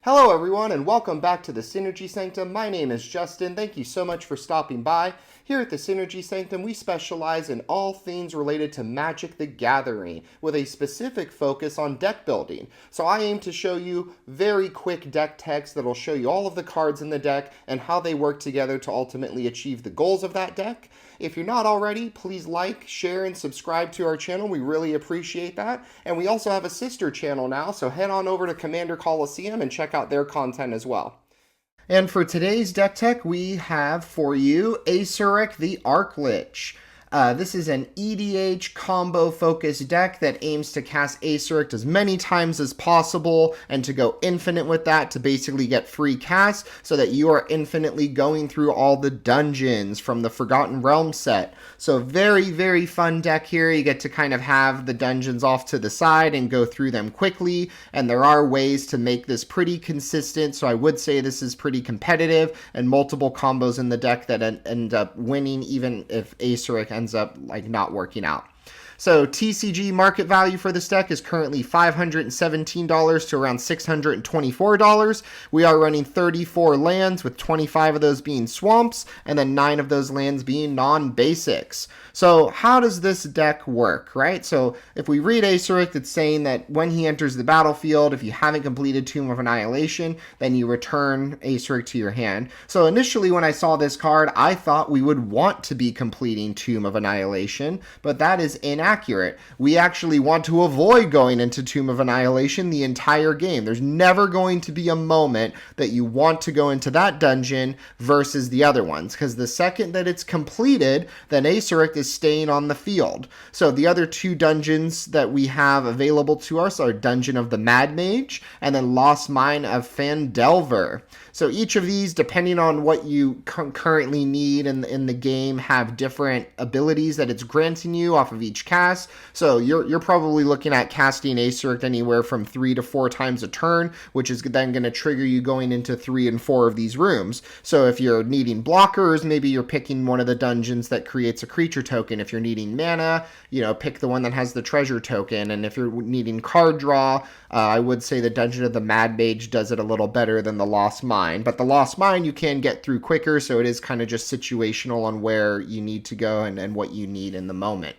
Hello everyone and welcome back to the Synergy Sanctum. My name is Justin. Thank you so much for stopping by. Here at the Synergy Sanctum, we specialize in all things related to Magic the Gathering with a specific focus on deck building. So I aim to show you very quick deck text that'll show you all of the cards in the deck and how they work together to ultimately achieve the goals of that deck. If you're not already, please like, share, and subscribe to our channel. We really appreciate that. And we also have a sister channel now, so head on over to Commander Coliseum and check out their content as well. And for today's deck tech, we have for you Acererak the Archlich. This is an EDH combo-focused deck that aims to cast Acererak as many times as possible and to go infinite with that to basically get free cast so that you are infinitely going through all the dungeons from the Forgotten Realms set. So very, very fun deck here. You get to kind of have the dungeons off to the side and go through them quickly, and there are ways to make this pretty consistent, so I would say this is pretty competitive and multiple combos in the deck that end up winning even if Acererak ends up like not working out. So TCG market value for this deck is currently $517 to around $624. We are running 34 lands, with 25 of those being swamps, and then 9 of those lands being non-basics. So how does this deck work, right? So if we read Acererak, it's saying that when he enters the battlefield, if you haven't completed Tomb of Annihilation, then you return Acererak to your hand. So initially when I saw this card, I thought we would want to be completing Tomb of Annihilation, but that is inaccurate. We actually want to avoid going into Tomb of Annihilation the entire game. There's never going to be a moment that you want to go into that dungeon versus the other ones, because the second that it's completed, then Acererak is staying on the field. So the other two dungeons that we have available to us are Dungeon of the Mad Mage and then Lost Mine of Phandelver. So each of these, depending on what you currently need in the game, have different abilities that it's granting you off of each cast. So you're probably looking at casting Acererak anywhere from 3 to 4 times a turn, which is then going to trigger you going into 3 and 4 of these rooms. So if you're needing blockers, maybe you're picking one of the dungeons that creates a creature token. If you're needing mana, pick the one that has the treasure token. And if you're needing card draw, I would say the Dungeon of the Mad Mage does it a little better than the Lost Mine. But the Lost Mine you can get through quicker, so it is kind of just situational on where you need to go and what you need in the moment.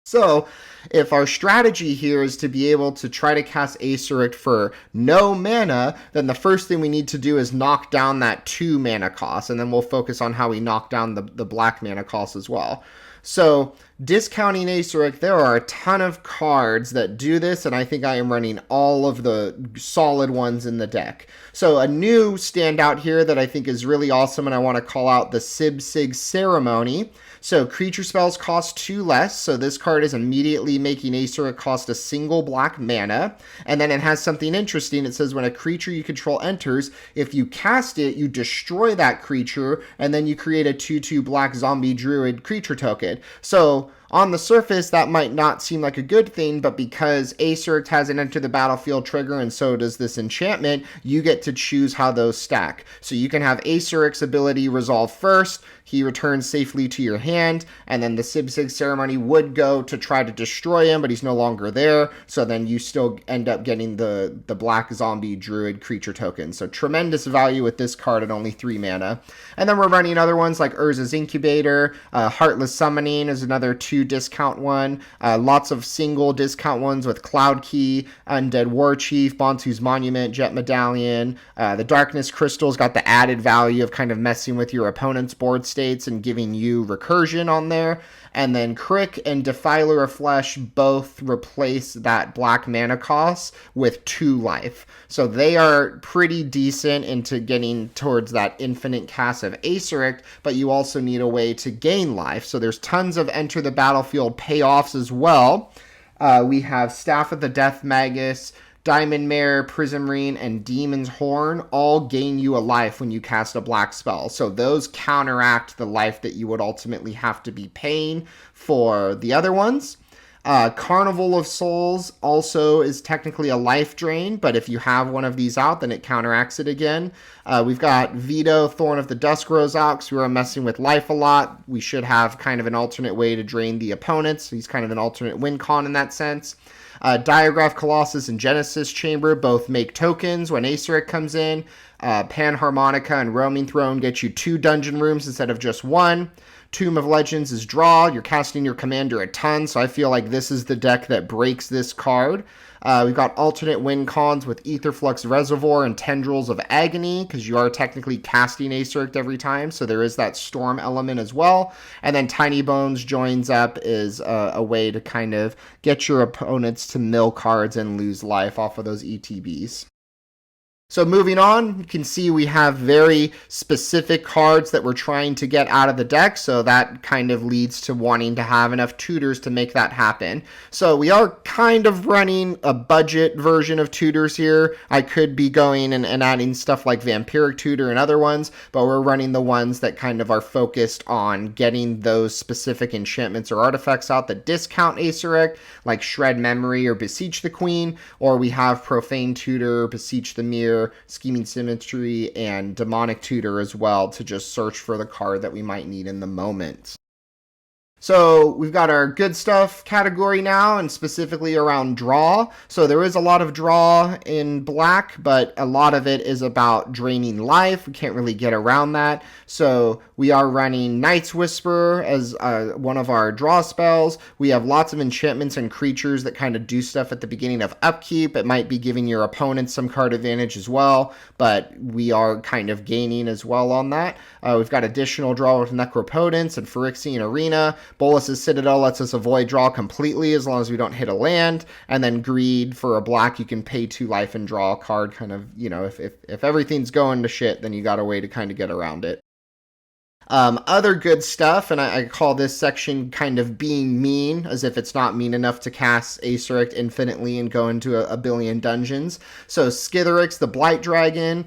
So, if our strategy here is to be able to try to cast Acererak for no mana, then the first thing we need to do is knock down that 2 mana cost, and then we'll focus on how we knock down the black mana cost as well. So, discounting Acererak, there are a ton of cards that do this, and I think I am running all of the solid ones in the deck. So a new standout here that I think is really awesome, and I want to call out the Sig Ceremony. So creature spells cost 2 less, so this card is immediately making Acererak cost a single black mana. And then it has something interesting. It says when a creature you control enters, if you cast it, you destroy that creature, and then you create a 2/2 black zombie druid creature token. So on the surface, that might not seem like a good thing, but because Acererak has an enter the battlefield trigger and so does this enchantment, you get to choose how those stack. So you can have Acerek's ability resolve first, he returns safely to your hand, and then the Sig Ceremony would go to try to destroy him, but he's no longer there, so then you still end up getting the black zombie druid creature token. So tremendous value with this card at only 3 mana. And then we're running other ones like Urza's Incubator, Heartless Summoning is another 2 discount one, lots of single discount ones with Cloud Key, Undead War Chief, Bontu's Monument, Jet Medallion. The Darkness Crystal's got the added value of kind of messing with your opponent's board states and giving you recursion on there. And then Crick and Defiler of Flesh both replace that black mana cost with 2 life. So they are pretty decent into getting towards that infinite cast of Acererak, but you also need a way to gain life. So there's tons of enter the battlefield payoffs as well. We have Staff of the Death Magus, Diamond Mare, Prismarine, and Demon's Horn all gain you a life when you cast a black spell. So those counteract the life that you would ultimately have to be paying for the other ones. Carnival of Souls also is technically a life drain, but if you have one of these out, then it counteracts it again. We've got Vito, Thorn of the Dusk Rose Ox, who are messing with life a lot. We should have kind of an alternate way to drain the opponents. He's kind of an alternate win con in that sense. Diagraph Colossus and Genesis Chamber both make tokens when Acererak comes in. Panharmonica and Roaming Throne get you 2 dungeon rooms instead of just 1. Tomb of Legends is draw. You're casting your commander a ton, so I feel like this is the deck that breaks this card. We've got alternate win cons with Aetherflux Reservoir and Tendrils of Agony, because you are technically casting Acererak every time, so there is that storm element as well. And then Tiny Bones joins up is a way to kind of get your opponents to mill cards and lose life off of those ETBs. So moving on, you can see we have very specific cards that we're trying to get out of the deck, so that kind of leads to wanting to have enough tutors to make that happen. So we are kind of running a budget version of tutors here. I could be going and adding stuff like Vampiric Tutor and other ones, but we're running the ones that kind of are focused on getting those specific enchantments or artifacts out that discount Acererak, like Shred Memory or Beseech the Queen, or we have Profane Tutor, Beseech the Mirror, Scheming Symmetry, and Demonic Tutor as well to just search for the card that we might need in the moment. So we've got our good stuff category now, and specifically around draw. So there is a lot of draw in black, but a lot of it is about draining life. We can't really get around that. So we are running Night's Whisper as one of our draw spells. We have lots of enchantments and creatures that kind of do stuff at the beginning of upkeep. It might be giving your opponent some card advantage as well, but we are kind of gaining as well on that. We've got additional draw with Necropotence and Phyrexian Arena. Bolas's Citadel lets us avoid draw completely as long as we don't hit a land. And then Greed, for a black, you can pay 2 life and draw a card, kind of, you know, if everything's going to shit, then you got a way to kind of get around it. Other good stuff, and I call this section kind of being mean, as if it's not mean enough to cast Acererak infinitely and go into a billion dungeons. So Skithiryx, the Blight Dragon,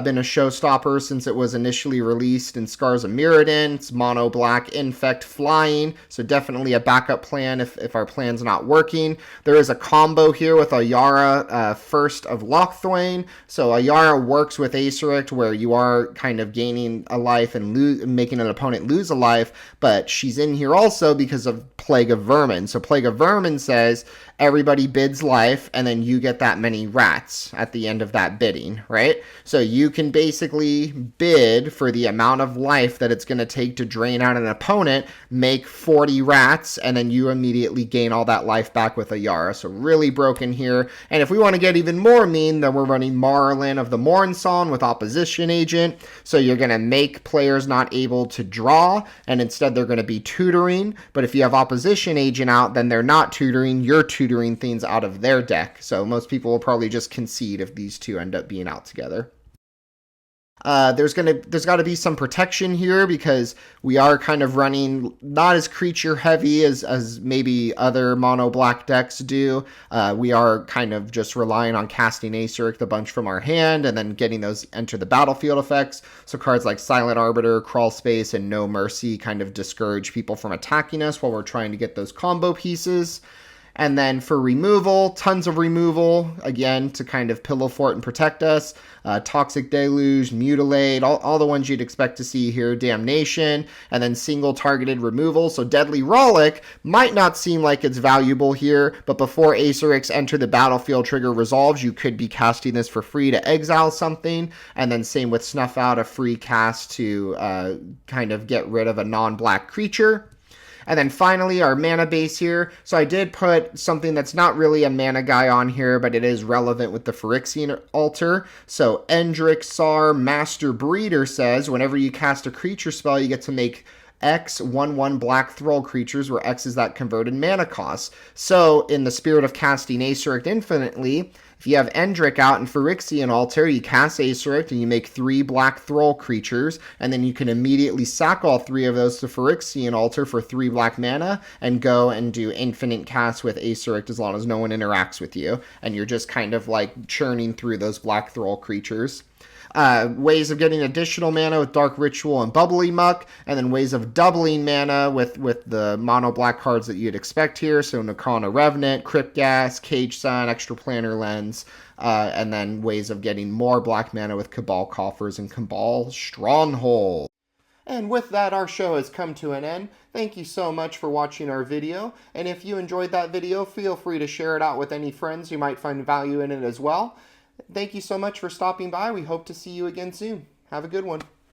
been a showstopper since it was initially released in Scars of Mirrodin. It's mono black, infect, flying, so definitely a backup plan if our plan's not working. There is a combo here with Ayara, First of Lochthwain. So Ayara works with Acererak, where you are kind of gaining a life and making an opponent lose a life, but she's in here also because of Plague of Vermin. So Plague of Vermin says everybody bids life, and then you get that many rats at the end of that bidding, right? So you can basically bid for the amount of life that it's going to take to drain out an opponent, make 40 rats, and then you immediately gain all that life back with Ayara. So really broken here. And if we want to get even more mean, then we're running Marlin of the Mornsong with Opposition Agent. So you're going to make players not able to draw, and instead they're going to be tutoring. But if you have Opposition Agent out, then they're not tutoring, you're tutoring things out of their deck. So most people will probably just concede if these two end up being out together. There's got to be some protection here because we are kind of running not as creature heavy as maybe other mono black decks do. We are kind of just relying on casting Acererak the bunch from our hand and then getting those enter the battlefield effects. So cards like Silent Arbiter, Crawl Space, and No Mercy kind of discourage people from attacking us while we're trying to get those combo pieces. And then for removal, tons of removal, again, to kind of pillow fort and protect us. Toxic Deluge, Mutilate, all the ones you'd expect to see here. Damnation, and then single targeted removal. So Deadly Rollick might not seem like it's valuable here, but before Acererak's enter the battlefield trigger resolves, you could be casting this for free to exile something. And then same with Snuff Out, a free cast to kind of get rid of a non-black creature. And then finally, our mana base here. So I did put something that's not really a mana guy on here, but it is relevant with the Phyrexian altar. So Endrick Sar Master Breeder says, whenever you cast a creature spell, you get to make X 1/1 black thrall creatures, where X is that converted mana cost. So in the spirit of casting Acererak infinitely, if you have Endrick out in Phyrexian Altar, you cast Acererak and you make 3 black thrall creatures, and then you can immediately sack all 3 of those to Phyrexian Altar for 3 black mana and go and do infinite casts with Acererak as long as no one interacts with you. And you're just kind of like churning through those black thrall creatures. Ways of getting additional mana with Dark Ritual and Bubbly Muck, and then ways of doubling mana with the mono black cards that you'd expect here. So Necrona Revenant, Crypt Gas, Cage Sun, Extraplanar Lens, and then ways of getting more black mana with Cabal Coffers and Cabal Stronghold. And with that, our show has come to an end. Thank you so much for watching our video. And if you enjoyed that video, feel free to share it out with any friends who might find value in it as well. Thank you so much for stopping by. We hope to see you again soon. Have a good one.